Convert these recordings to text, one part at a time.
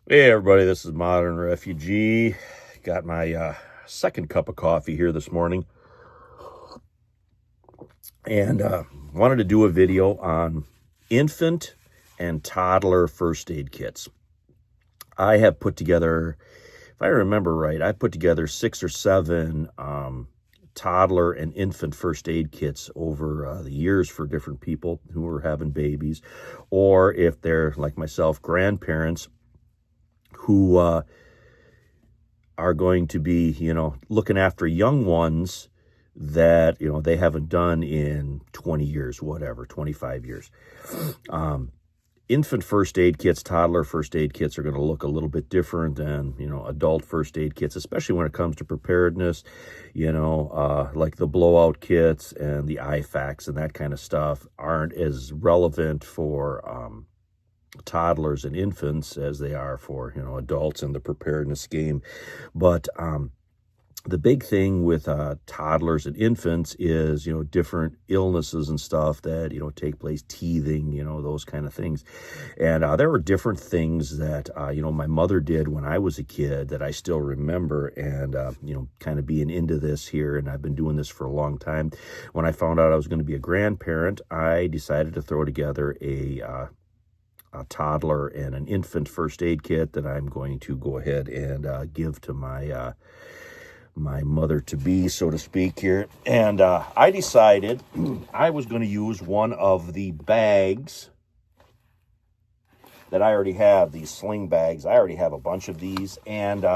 Hey everybody, this is Modern Refugee. Got my second cup of coffee here this morning, and wanted to do a video on infant and toddler first aid kits. I have put together, if I remember right, I put together 6 or 7 toddler and infant first aid kits over the years for different people who are having babies, or if they're like myself, grandparents who are going to be, looking after young ones that, they haven't done in 20 years, whatever, 25 years. Infant first aid kits, toddler first aid kits are going to look a little bit different than, adult first aid kits, especially when it comes to preparedness, like the blowout kits and the IFAKs and that kind of stuff aren't as relevant for, toddlers and infants as they are for adults in the preparedness game. But the big thing with toddlers and infants is different illnesses and stuff that take place, teething, those kind of things. And there were different things that my mother did when I was a kid that I still remember. And kind of being into this here, and I've been doing this for a long time. When I found out I was going to be a grandparent, I decided to throw together a toddler and an infant first aid kit that I'm going to go ahead and give to my my mother-to-be, so to speak here. And I decided I was going to use one of the bags that I already have, these sling bags. I already have a bunch of these, and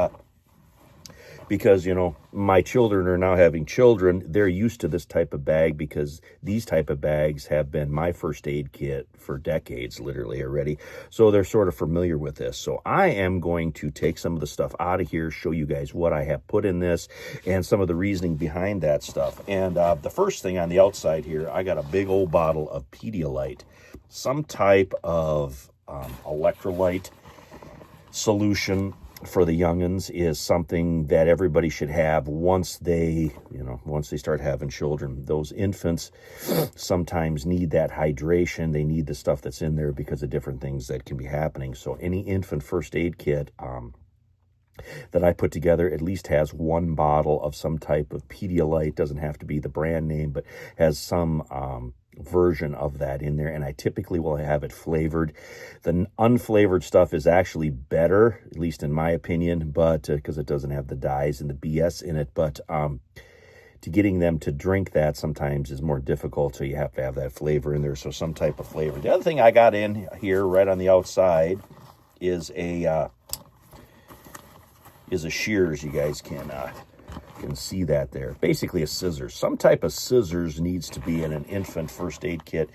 because, my children are now having children, they're used to this type of bag because these type of bags have been my first aid kit for decades, literally already. So they're sort of familiar with this. So I am going to take some of the stuff out of here, show you guys what I have put in this and some of the reasoning behind that stuff. And the first thing on the outside here, I got a big old bottle of Pedialyte, some type of electrolyte solution for the youngins is something that everybody should have once they start having children. Those infants sometimes need that hydration. They need the stuff that's in there because of different things that can be happening. So any infant first aid kit that I put together at least has one bottle of some type of Pedialyte. Doesn't have to be the brand name, but has some version of that in there, and I typically will have it flavored. The unflavored stuff is actually better, at least in my opinion, but because it doesn't have the dyes and the BS in it. But to getting them to drink that sometimes is more difficult, so you have to have that flavor in there, so some type of flavor. The other thing I got in here right on the outside is a shears. You guys can see that there. Basically a scissors. Some type of scissors needs to be in an infant first aid kit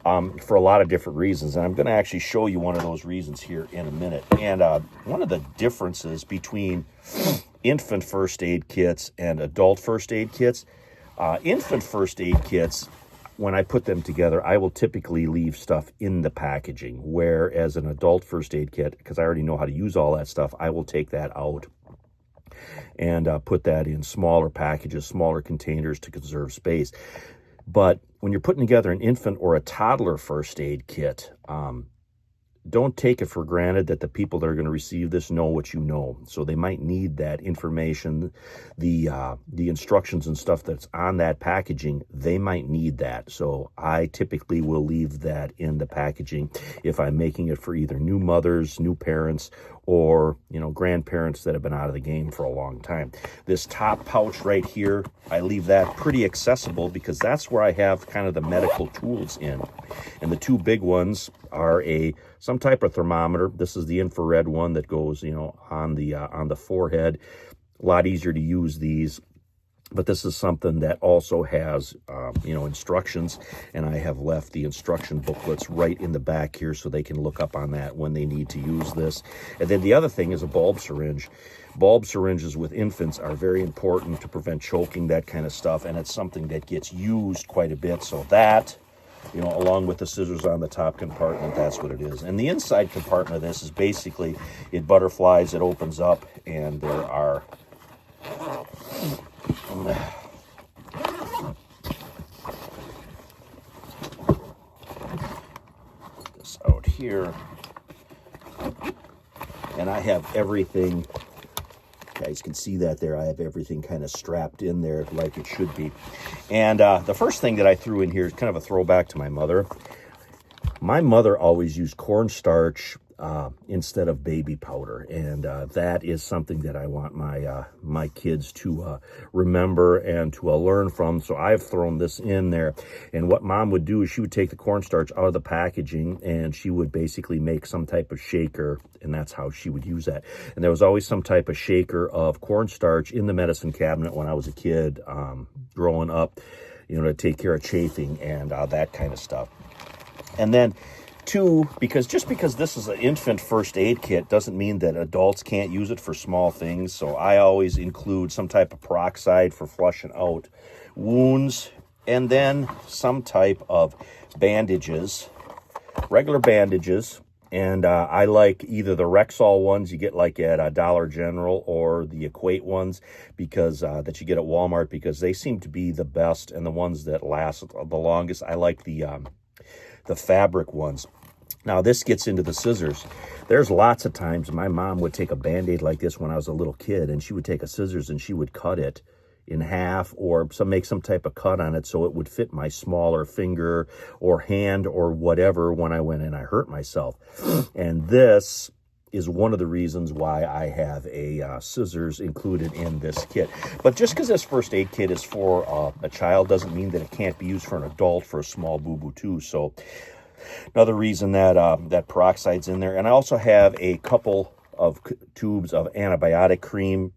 for a lot of different reasons. And I'm going to actually show you one of those reasons here in a minute. And one of the differences between infant first aid kits and adult first aid kits, infant first aid kits, when I put them together, I will typically leave stuff in the packaging, whereas an adult first aid kit, because I already know how to use all that stuff, I will take that out and put that in smaller packages, smaller containers to conserve space. But when you're putting together an infant or a toddler first aid kit, don't take it for granted that the people that are going to receive this know what you know. So they might need that information, the instructions and stuff that's on that packaging. They might need that. So I typically will leave that in the packaging if I'm making it for either new mothers, new parents, or grandparents that have been out of the game for a long time. This top pouch right here, I leave that pretty accessible because that's where I have kind of the medical tools in. And the two big ones are some type of thermometer. This is the infrared one that goes on the forehead. A lot easier to use these. But this is something that also has, instructions, and I have left the instruction booklets right in the back here so they can look up on that when they need to use this. And then the other thing is a bulb syringe. Bulb syringes with infants are very important to prevent choking, that kind of stuff, and it's something that gets used quite a bit. So that, along with the scissors on the top compartment, that's what it is. And the inside compartment of this is basically, it butterflies, it opens up, and there are this out here. And I have everything, you guys can see that there. I have everything kind of strapped in there like it should be. And the first thing that I threw in here is kind of a throwback to my mother. My mother always used cornstarch instead of baby powder, and that is something that I want my kids to remember and to learn from. So I've thrown this in there. And what Mom would do is she would take the cornstarch out of the packaging, and she would basically make some type of shaker, and that's how she would use that. And there was always some type of shaker of cornstarch in the medicine cabinet when I was a kid, growing up, you know, to take care of chafing and that kind of stuff. And then two, because this is an infant first aid kit doesn't mean that adults can't use it for small things. So I always include some type of peroxide for flushing out wounds, and then some type of bandages, regular bandages. And I like either the Rexall ones you get like at Dollar General, or the Equate ones because that you get at Walmart, because they seem to be the best and the ones that last the longest. I like the fabric ones. Now this gets into the scissors. There's lots of times my mom would take a Band-Aid like this when I was a little kid, and she would take a scissors and she would cut it in half, or make some type of cut on it so it would fit my smaller finger or hand or whatever when I went and I hurt myself. And this is one of the reasons why I have a scissors included in this kit. But just because this first aid kit is for a child doesn't mean that it can't be used for an adult for a small boo-boo too. So another reason that that peroxide's in there. And I also have a couple of tubes of antibiotic cream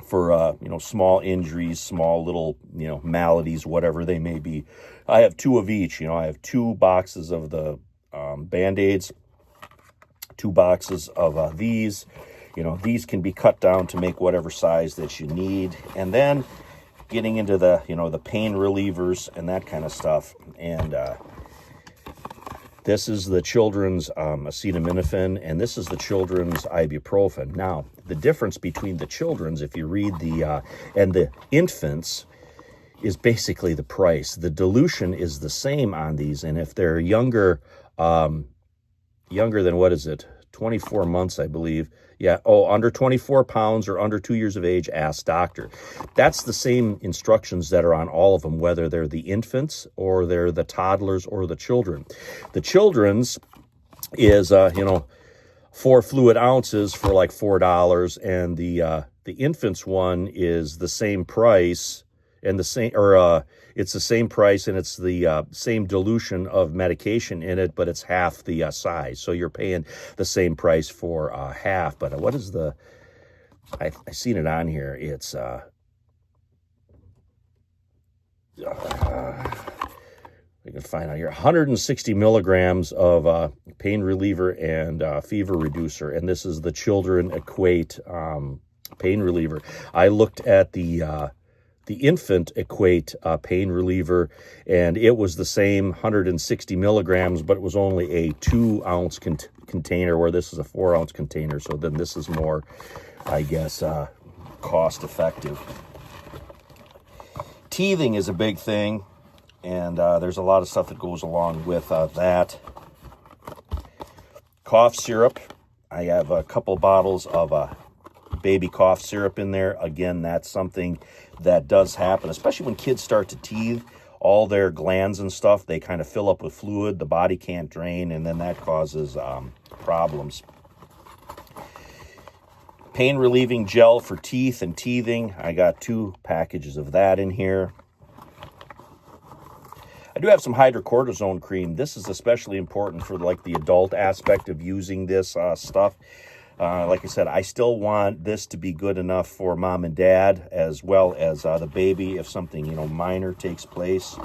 for you know, small injuries, small little, you know, maladies, whatever they may be. I have two of each. You know, I have 2 boxes of the Band-Aids, 2 boxes of these. You know, these can be cut down to make whatever size that you need. And then getting into the, you know, the pain relievers and that kind of stuff. And this is the children's acetaminophen, and this is the children's ibuprofen. Now, the difference between the children's, if you read the, and the infants, is basically the price. The dilution is the same on these, and if they're younger than, what is it, 24 months, I believe. Yeah, under 24 pounds or under 2 years of age, ask doctor. That's the same instructions that are on all of them, whether they're the infants or they're the toddlers or the children. The children's is, you know, 4 fluid ounces for like $4, and the infants one is the same price, and the same, or it's the same price, and it's the same dilution of medication in it, but it's half the size. So you're paying the same price for half. But what is the, I seen it on here. It's, I can find out here, 160 milligrams of pain reliever and fever reducer. And this is the Children Equate pain reliever. I looked at the infant Equate pain reliever, and it was the same 160 milligrams, but it was only a 2-ounce container, where this is a 4-ounce container. So then this is more, I guess, cost effective. Teething is a big thing, and there's a lot of stuff that goes along with that. Cough syrup. I have a couple bottles of baby cough syrup in there. Again, that's something that does happen, especially when kids start to teeth. All their glands and stuff, they kind of fill up with fluid. The body can't drain, and then that causes problems. Pain relieving gel for teeth and teething. I got 2 packages of that in here. I do have some hydrocortisone cream. This is especially important for like the adult aspect of using this stuff. Like I said, I still want this to be good enough for mom and dad, as well as the baby if something, you know, minor takes place.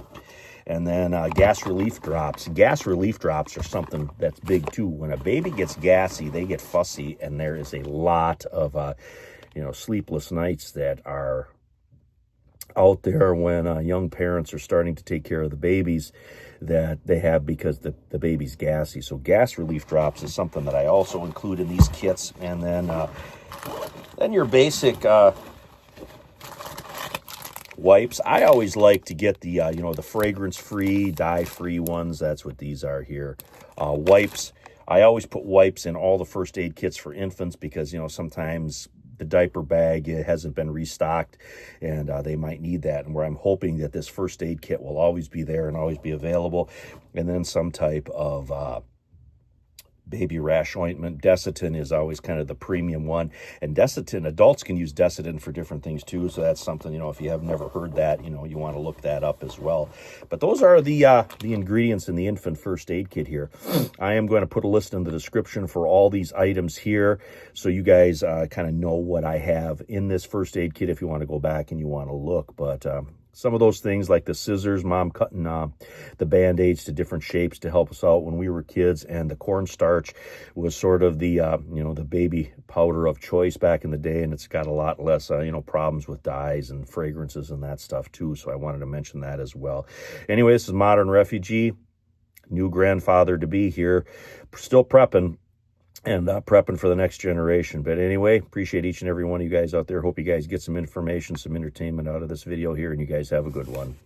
And then gas relief drops. Gas relief drops are something that's big too. When a baby gets gassy, they get fussy, and there is a lot of, you know, sleepless nights that are out there when young parents are starting to take care of the babies that they have because the baby's gassy. So gas relief drops is something that I also include in these kits. And then your basic wipes. I always like to get the, you know, the fragrance-free, dye-free ones. That's what these are here. Wipes. I always put wipes in all the first aid kits for infants because, sometimes the diaper bag hasn't been restocked and they might need that. And where I'm hoping that this first aid kit will always be there and always be available. And then some type of baby rash ointment. Desitin is always kind of the premium one. And Desitin, adults can use Desitin for different things too. So that's something, if you have never heard that, you want to look that up as well. But those are the ingredients in the infant first aid kit here. I am going to put a list in the description for all these items here, so you guys kind of know what I have in this first aid kit if you want to go back and you want to look. But some of those things like the scissors, mom cutting the Band-Aids to different shapes to help us out when we were kids, and the cornstarch was sort of the, the baby powder of choice back in the day, and it's got a lot less, problems with dyes and fragrances and that stuff too, so I wanted to mention that as well. Anyway, this is Modern Refugee, new grandfather-to-be here, still prepping. And prepping for the next generation. But anyway, appreciate each and every one of you guys out there. Hope you guys get some information, some entertainment out of this video here, and you guys have a good one.